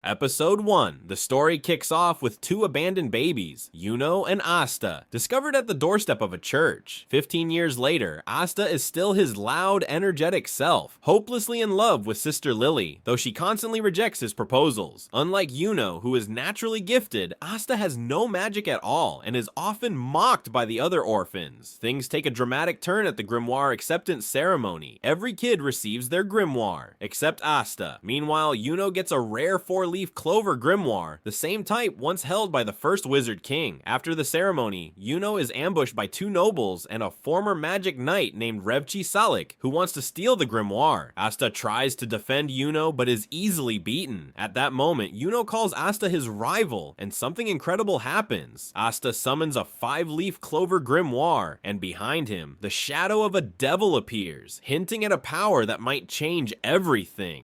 Episode 1. The story kicks off with two abandoned babies, Yuno and Asta, discovered at the doorstep of a church. 15 years later, Asta is still his loud, energetic self, hopelessly in love with sister Lily, though she constantly rejects his proposals. Unlike Yuno, who is naturally gifted, Asta has no magic at all and is often mocked by the other orphans. Things take a dramatic turn at the grimoire acceptance ceremony. Every kid receives their grimoire, except Asta. Meanwhile, Yuno gets a rare four-leaf Clover grimoire, the same type once held by the first Wizard King. After the ceremony, Yuno is ambushed by two nobles and a former magic knight named Revchi Salik, who wants to steal the grimoire. Asta tries to defend Yuno, but is easily beaten. At that moment, Yuno calls Asta his rival, and something incredible happens. Asta summons a five-leaf Clover grimoire, and behind him, the shadow of a devil appears, hinting at a power that might change everything.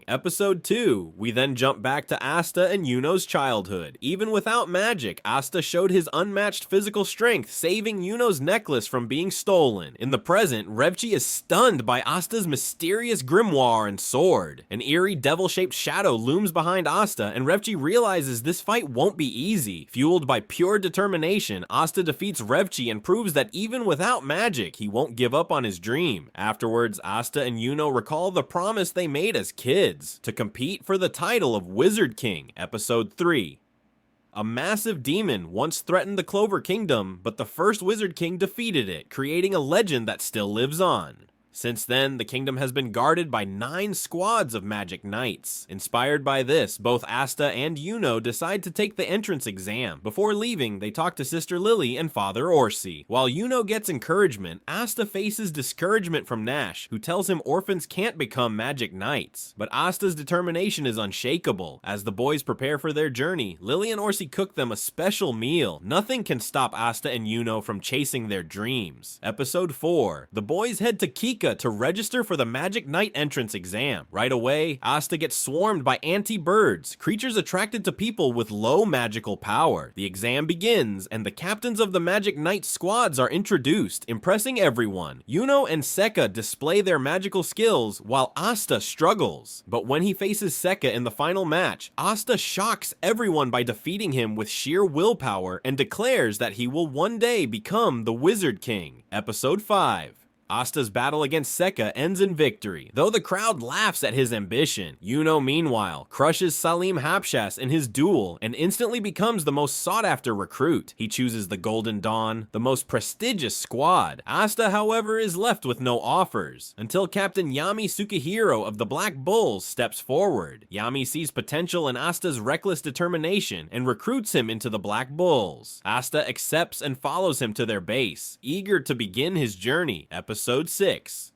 Episode 2. We then jump back to Asta and Yuno's childhood. Even without magic, Asta showed his unmatched physical strength, saving Yuno's necklace from being stolen. In the present, Revchi is stunned by Asta's mysterious grimoire and sword. An eerie devil-shaped shadow looms behind Asta, and Revchi realizes this fight won't be easy. Fueled by pure determination, Asta defeats Revchi and proves that even without magic, he won't give up on his dream. Afterwards, Asta and Yuno recall the promise they made as kids to compete for the title of Wizard King. Episode 3. A massive demon once threatened the Clover Kingdom, but the first Wizard King defeated it, creating a legend that still lives on. Since then, the kingdom has been guarded by 9 squads of magic knights. Inspired by this, both Asta and Yuno decide to take the entrance exam. Before leaving, they talk to Sister Lily and Father Orsi. While Yuno gets encouragement, Asta faces discouragement from Nash, who tells him orphans can't become magic knights. But Asta's determination is unshakable. As the boys prepare for their journey, Lily and Orsi cook them a special meal. Nothing can stop Asta and Yuno from chasing their dreams. Episode 4. The boys head to Kika to register for the Magic Knight entrance exam. Right away, Asta gets swarmed by anti-birds, creatures attracted to people with low magical power. The exam begins, and the captains of the Magic Knight squads are introduced, impressing everyone. Yuno and Sekka display their magical skills, while Asta struggles. But when he faces Sekka in the final match, Asta shocks everyone by defeating him with sheer willpower and declares that he will one day become the Wizard King. Episode 5. Asta's battle against Sekka ends in victory, though the crowd laughs at his ambition. Yuno, meanwhile, crushes Salim Hapshas in his duel and instantly becomes the most sought-after recruit. He chooses the Golden Dawn, the most prestigious squad. Asta, however, is left with no offers, until Captain Yami Sukihiro of the Black Bulls steps forward. Yami sees potential in Asta's reckless determination and recruits him into the Black Bulls. Asta accepts and follows him to their base, eager to begin his journey. Episode 6.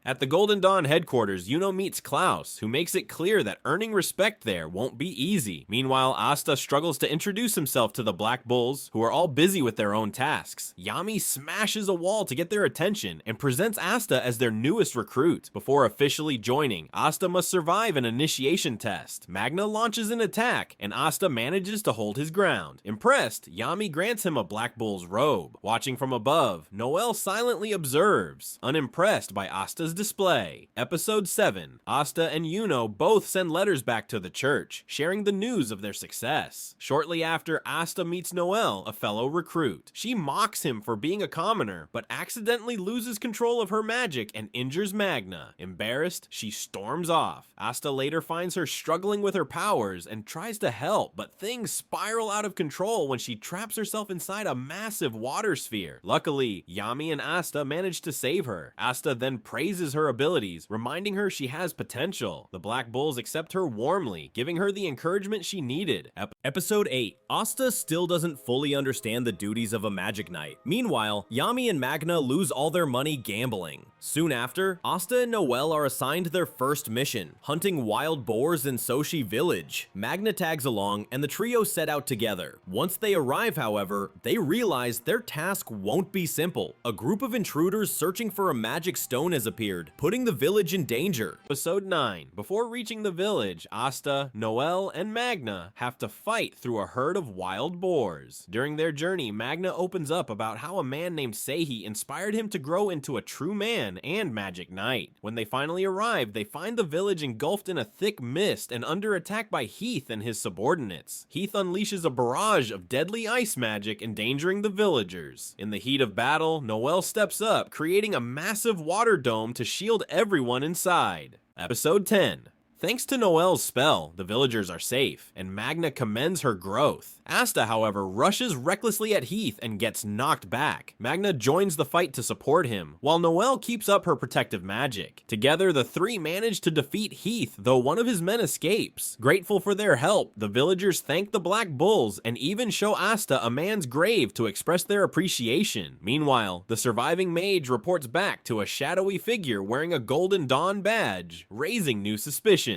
At the Golden Dawn headquarters, Yuno meets Klaus, who makes it clear that earning respect there won't be easy. Meanwhile, Asta struggles to introduce himself to the Black Bulls, who are all busy with their own tasks. Yami smashes a wall to get their attention and presents Asta as their newest recruit. Before officially joining, Asta must survive an initiation test. Magna launches an attack, and Asta manages to hold his ground. Impressed, Yami grants him a Black Bull's robe. Watching from above, Noel silently observes, unimpressed by Asta's display. Episode 7. Asta and Yuno both send letters back to the church, sharing the news of their success. Shortly after, Asta meets Noel, a fellow recruit. She mocks him for being a commoner, but accidentally loses control of her magic and injures Magna. Embarrassed, she storms off. Asta later finds her struggling with her powers and tries to help, but things spiral out of control when she traps herself inside a massive water sphere. Luckily, Yami and Asta manage to save her. Asta then praises her abilities, reminding her she has potential. The Black Bulls accept her warmly, giving her the encouragement she needed. Episode 8. Asta still doesn't fully understand the duties of a magic knight. Meanwhile, Yami and Magna lose all their money gambling. Soon after, Asta and Noel are assigned their first mission, hunting wild boars in Soshi village. Magna tags along, and the trio set out together. Once they arrive, however, they realize their task won't be simple. A group of intruders searching for a magic stone has appeared, appeared, putting the village in danger. Episode 9. Before reaching the village, Asta, Noel, and Magna have to fight through a herd of wild boars. During their journey, Magna opens up about how a man named Seihi inspired him to grow into a true man and magic knight. When they finally arrive, they find the village engulfed in a thick mist and under attack by Heath and his subordinates. Heath unleashes a barrage of deadly ice magic, endangering the villagers. In the heat of battle, Noel steps up, creating a massive water dome to shield everyone inside. Episode 10. Thanks to Noel's spell, the villagers are safe, and Magna commends her growth. Asta, however, rushes recklessly at Heath and gets knocked back. Magna joins the fight to support him, while Noel keeps up her protective magic. Together, the three manage to defeat Heath, though one of his men escapes. Grateful for their help, the villagers thank the Black Bulls and even show Asta a man's grave to express their appreciation. Meanwhile, the surviving mage reports back to a shadowy figure wearing a Golden Dawn badge, raising new suspicions.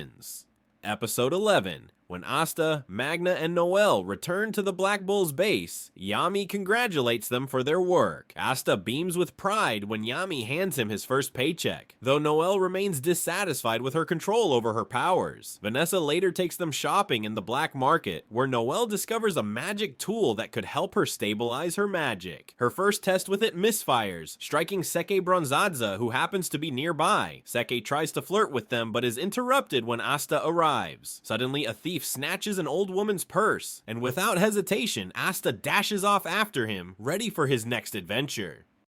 Episode 11. When Asta, Magna, and Noel return to the Black Bull's base, Yami congratulates them for their work. Asta beams with pride when Yami hands him his first paycheck, though Noel remains dissatisfied with her control over her powers. Vanessa later takes them shopping in the black market, where Noel discovers a magic tool that could help her stabilize her magic. Her first test with it misfires, striking Seke Bronzadza, who happens to be nearby. Seke tries to flirt with them, but is interrupted when Asta arrives. Suddenly, a thief snatches an old woman's purse, and without hesitation, Asta dashes off after him, ready for his next adventure.